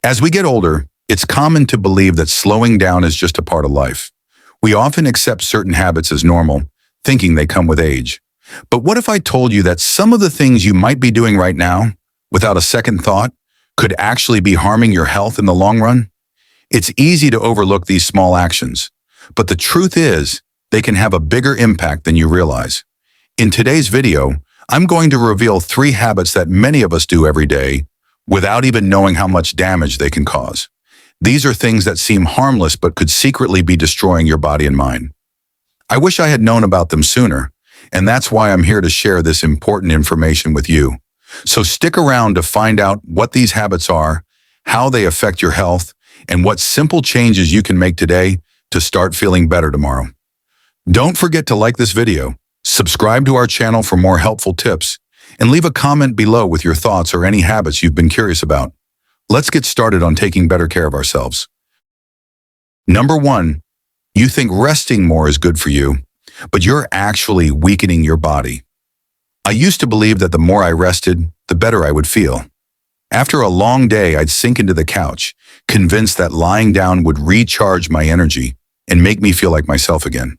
As we get older, it's common to believe that slowing down is just a part of life. We often accept certain habits as normal, thinking they come with age. But what if I told you that some of the things you might be doing right now, without a second thought, could actually be harming your health in the long run? It's easy to overlook these small actions, but the truth is, they can have a bigger impact than you realize. In today's video, I'm going to reveal 3 habits that many of us do every day without even knowing how much damage they can cause. These are things that seem harmless but could secretly be destroying your body and mind. I wish I had known about them sooner, and that's why I'm here to share this important information with you. So stick around to find out what these habits are, how they affect your health, and what simple changes you can make today to start feeling better tomorrow. Don't forget to like this video, subscribe to our channel for more helpful tips, and leave a comment below with your thoughts or any habits you've been curious about. Let's get started on taking better care of ourselves. Number 1, you think resting more is good for you, but you're actually weakening your body. I used to believe that the more I rested, the better I would feel. After a long day, I'd sink into the couch, convinced that lying down would recharge my energy and make me feel like myself again.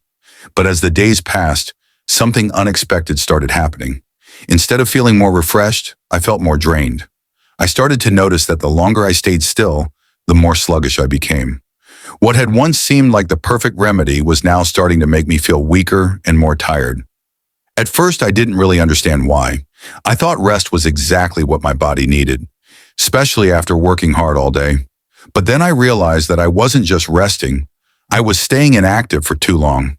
But as the days passed, something unexpected started happening. Instead of feeling more refreshed, I felt more drained. I started to notice that the longer I stayed still, the more sluggish I became. What had once seemed like the perfect remedy was now starting to make me feel weaker and more tired. At first, I didn't really understand why. I thought rest was exactly what my body needed, especially after working hard all day. But then I realized that I wasn't just resting, I was staying inactive for too long.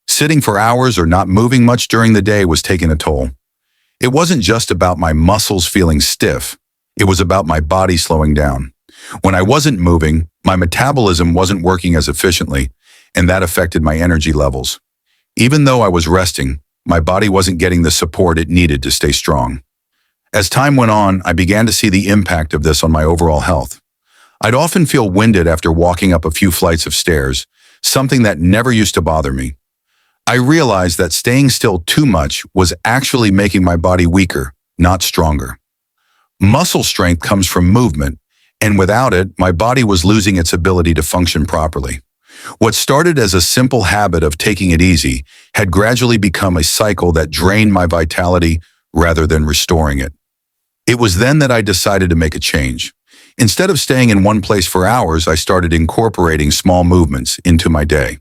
Sitting for hours or not moving much during the day was taking a toll. It wasn't just about my muscles feeling stiff, it was about my body slowing down. When I wasn't moving, my metabolism wasn't working as efficiently, and that affected my energy levels. Even though I was resting, my body wasn't getting the support it needed to stay strong. As time went on, I began to see the impact of this on my overall health. I'd often feel winded after walking up a few flights of stairs, something that never used to bother me. I realized that staying still too much was actually making my body weaker, not stronger. Muscle strength comes from movement, and without it, my body was losing its ability to function properly. What started as a simple habit of taking it easy had gradually become a cycle that drained my vitality rather than restoring it. It was then that I decided to make a change. Instead of staying in one place for hours, I started incorporating small movements into my day.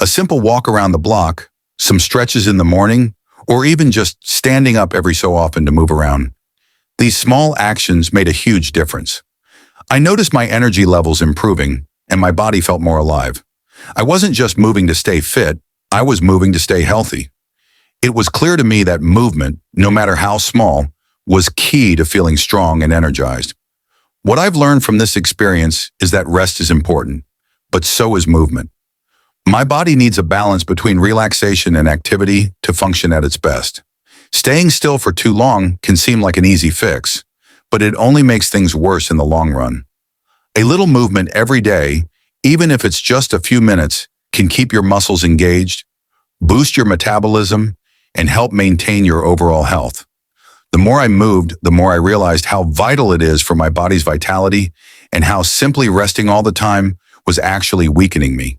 A simple walk around the block, some stretches in the morning, or even just standing up every so often to move around. These small actions made a huge difference. I noticed my energy levels improving, and my body felt more alive. I wasn't just moving to stay fit, I was moving to stay healthy. It was clear to me that movement, no matter how small, was key to feeling strong and energized. What I've learned from this experience is that rest is important, but so is movement. My body needs a balance between relaxation and activity to function at its best. Staying still for too long can seem like an easy fix, but it only makes things worse in the long run. A little movement every day, even if it's just a few minutes, can keep your muscles engaged, boost your metabolism, and help maintain your overall health. The more I moved, the more I realized how vital it is for my body's vitality and how simply resting all the time was actually weakening me.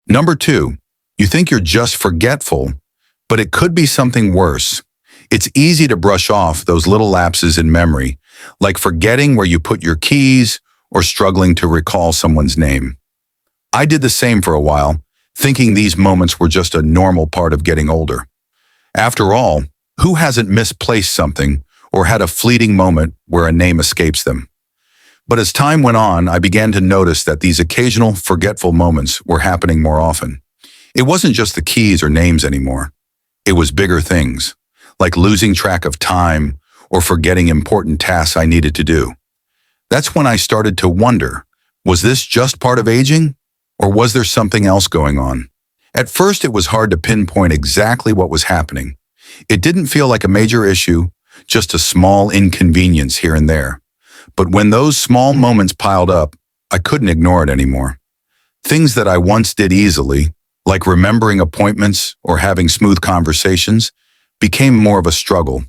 Number 2, you think you're just forgetful, but it could be something worse. It's easy to brush off those little lapses in memory, like forgetting where you put your keys or struggling to recall someone's name. I did the same for a while, thinking these moments were just a normal part of getting older. After all, who hasn't misplaced something or had a fleeting moment where a name escapes them? But as time went on, I began to notice that these occasional forgetful moments were happening more often. It wasn't just the keys or names anymore. It was bigger things, like losing track of time or forgetting important tasks I needed to do. That's when I started to wonder, was this just part of aging, or was there something else going on? At first, it was hard to pinpoint exactly what was happening. It didn't feel like a major issue, just a small inconvenience here and there. But when those small moments piled up, I couldn't ignore it anymore. Things that I once did easily, like remembering appointments or having smooth conversations, became more of a struggle.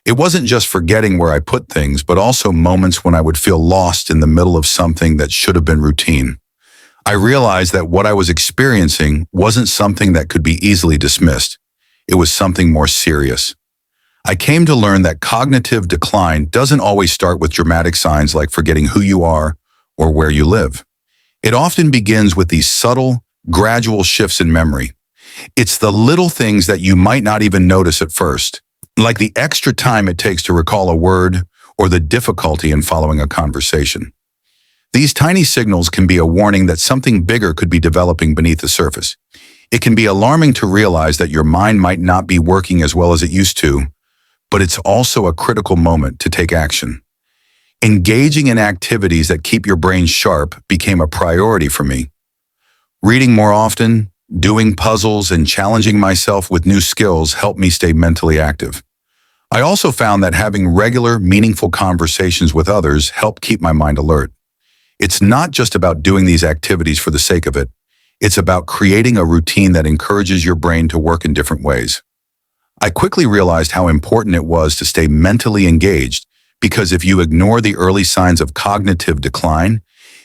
It wasn't just forgetting where I put things, but also moments when I would feel lost in the middle of something that should have been routine. I realized that what I was experiencing wasn't something that could be easily dismissed. It was something more serious. I came to learn that cognitive decline doesn't always start with dramatic signs like forgetting who you are or where you live. It often begins with these subtle, gradual shifts in memory. It's the little things that you might not even notice at first, like the extra time it takes to recall a word or the difficulty in following a conversation. These tiny signals can be a warning that something bigger could be developing beneath the surface. It can be alarming to realize that your mind might not be working as well as it used to, but it's also a critical moment to take action. Engaging in activities that keep your brain sharp became a priority for me. Reading more often, doing puzzles, and challenging myself with new skills helped me stay mentally active. I also found that having regular, meaningful conversations with others helped keep my mind alert. It's not just about doing these activities for the sake of it. It's about creating a routine that encourages your brain to work in different ways. I quickly realized how important it was to stay mentally engaged, because if you ignore the early signs of cognitive decline,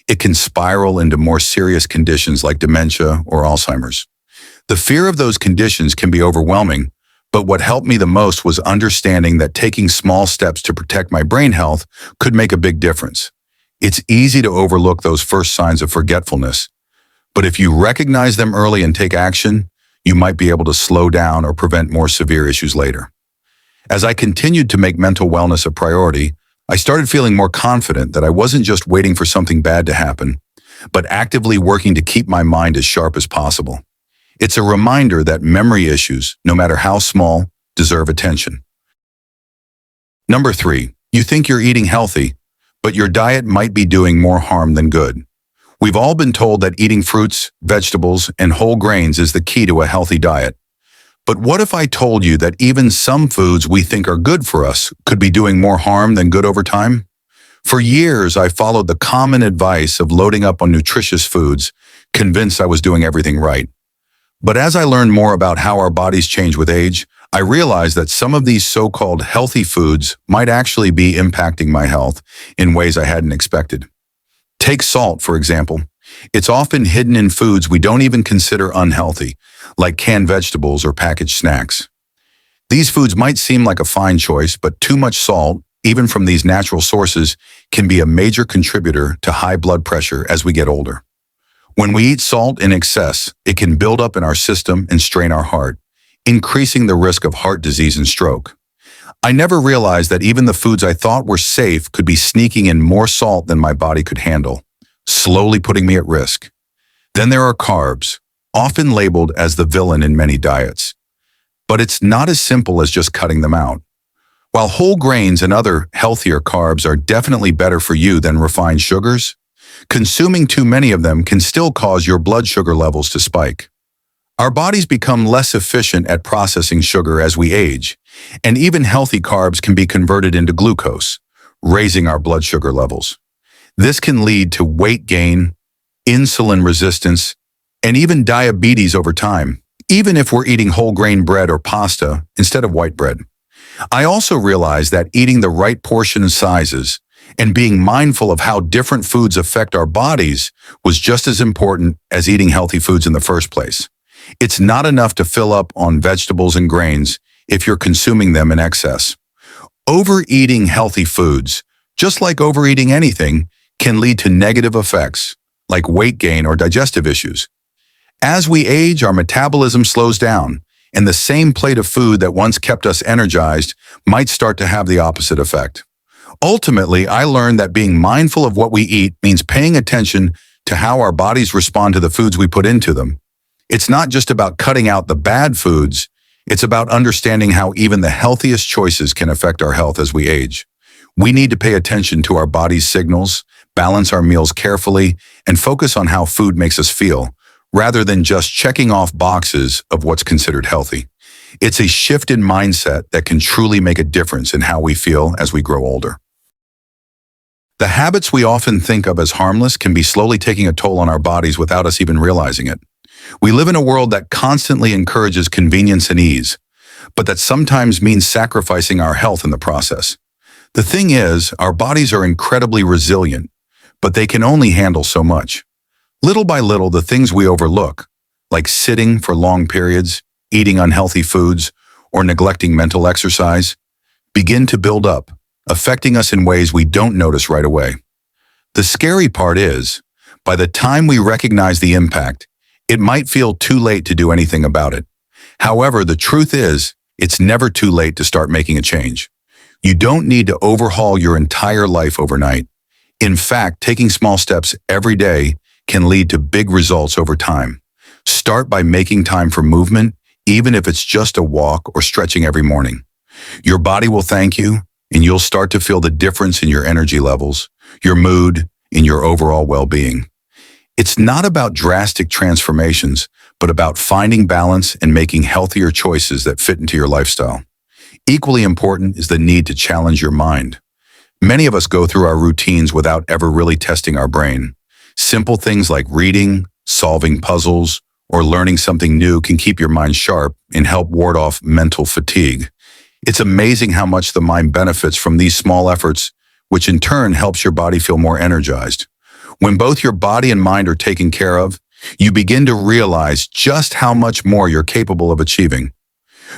it can spiral into more serious conditions like dementia or Alzheimer's. The fear of those conditions can be overwhelming, but what helped me the most was understanding that taking small steps to protect my brain health could make a big difference. It's easy to overlook those first signs of forgetfulness, but if you recognize them early and take action, you might be able to slow down or prevent more severe issues later. As I continued to make mental wellness a priority, I started feeling more confident that I wasn't just waiting for something bad to happen, but actively working to keep my mind as sharp as possible. It's a reminder that memory issues, no matter how small, deserve attention. Number 3, you think you're eating healthy, but your diet might be doing more harm than good. We've all been told that eating fruits, vegetables, and whole grains is the key to a healthy diet. But what if I told you that even some foods we think are good for us could be doing more harm than good over time? For years, I followed the common advice of loading up on nutritious foods, convinced I was doing everything right. But as I learned more about how our bodies change with age, I realized that some of these so-called healthy foods might actually be impacting my health in ways I hadn't expected. Take salt, for example. It's often hidden in foods we don't even consider unhealthy, like canned vegetables or packaged snacks. These foods might seem like a fine choice, but too much salt, even from these natural sources, can be a major contributor to high blood pressure as we get older. When we eat salt in excess, it can build up in our system and strain our heart, increasing the risk of heart disease and stroke. I never realized that even the foods I thought were safe could be sneaking in more salt than my body could handle, slowly putting me at risk. Then there are carbs, often labeled as the villain in many diets. But it's not as simple as just cutting them out. While whole grains and other healthier carbs are definitely better for you than refined sugars, consuming too many of them can still cause your blood sugar levels to spike. Our bodies become less efficient at processing sugar as we age, and even healthy carbs can be converted into glucose, raising our blood sugar levels. This can lead to weight gain, insulin resistance, and even diabetes over time, even if we're eating whole grain bread or pasta instead of white bread. I also realized that eating the right portion sizes and being mindful of how different foods affect our bodies was just as important as eating healthy foods in the first place. It's not enough to fill up on vegetables and grains if you're consuming them in excess. Overeating healthy foods, just like overeating anything, can lead to negative effects, like weight gain or digestive issues. As we age, our metabolism slows down, and the same plate of food that once kept us energized might start to have the opposite effect. Ultimately, I learned that being mindful of what we eat means paying attention to how our bodies respond to the foods we put into them. It's not just about cutting out the bad foods, it's about understanding how even the healthiest choices can affect our health as we age. We need to pay attention to our body's signals, balance our meals carefully, and focus on how food makes us feel, rather than just checking off boxes of what's considered healthy. It's a shift in mindset that can truly make a difference in how we feel as we grow older. The habits we often think of as harmless can be slowly taking a toll on our bodies without us even realizing it. We live in a world that constantly encourages convenience and ease, but that sometimes means sacrificing our health in the process. The thing is, our bodies are incredibly resilient, but they can only handle so much. Little by little, the things we overlook, like sitting for long periods, eating unhealthy foods, or neglecting mental exercise, begin to build up, affecting us in ways we don't notice right away. The scary part is, by the time we recognize the impact, it might feel too late to do anything about it. However, the truth is, it's never too late to start making a change. You don't need to overhaul your entire life overnight. In fact, taking small steps every day can lead to big results over time. Start by making time for movement, even if it's just a walk or stretching every morning. Your body will thank you, and you'll start to feel the difference in your energy levels, your mood, and your overall well-being. It's not about drastic transformations, but about finding balance and making healthier choices that fit into your lifestyle. Equally important is the need to challenge your mind. Many of us go through our routines without ever really testing our brain. Simple things like reading, solving puzzles, or learning something new can keep your mind sharp and help ward off mental fatigue. It's amazing how much the mind benefits from these small efforts, which in turn helps your body feel more energized. When both your body and mind are taken care of, you begin to realize just how much more you're capable of achieving.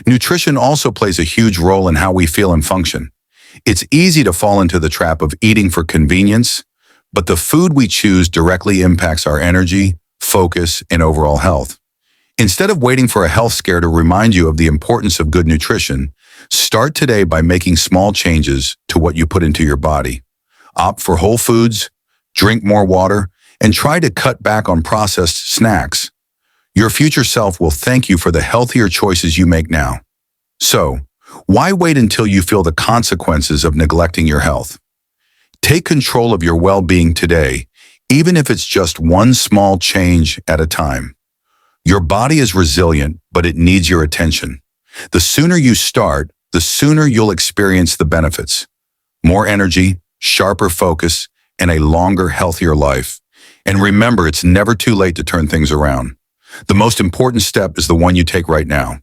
Nutrition also plays a huge role in how we feel and function. It's easy to fall into the trap of eating for convenience, but the food we choose directly impacts our energy, focus, and overall health. Instead of waiting for a health scare to remind you of the importance of good nutrition, start today by making small changes to what you put into your body. Opt for whole foods, drink more water, and try to cut back on processed snacks. Your future self will thank you for the healthier choices you make now. So, why wait until you feel the consequences of neglecting your health? Take control of your well-being today, even if it's just one small change at a time. Your body is resilient, but it needs your attention. The sooner you start, the sooner you'll experience the benefits. More energy, sharper focus, and a longer, healthier life. And remember, it's never too late to turn things around. The most important step is the one you take right now.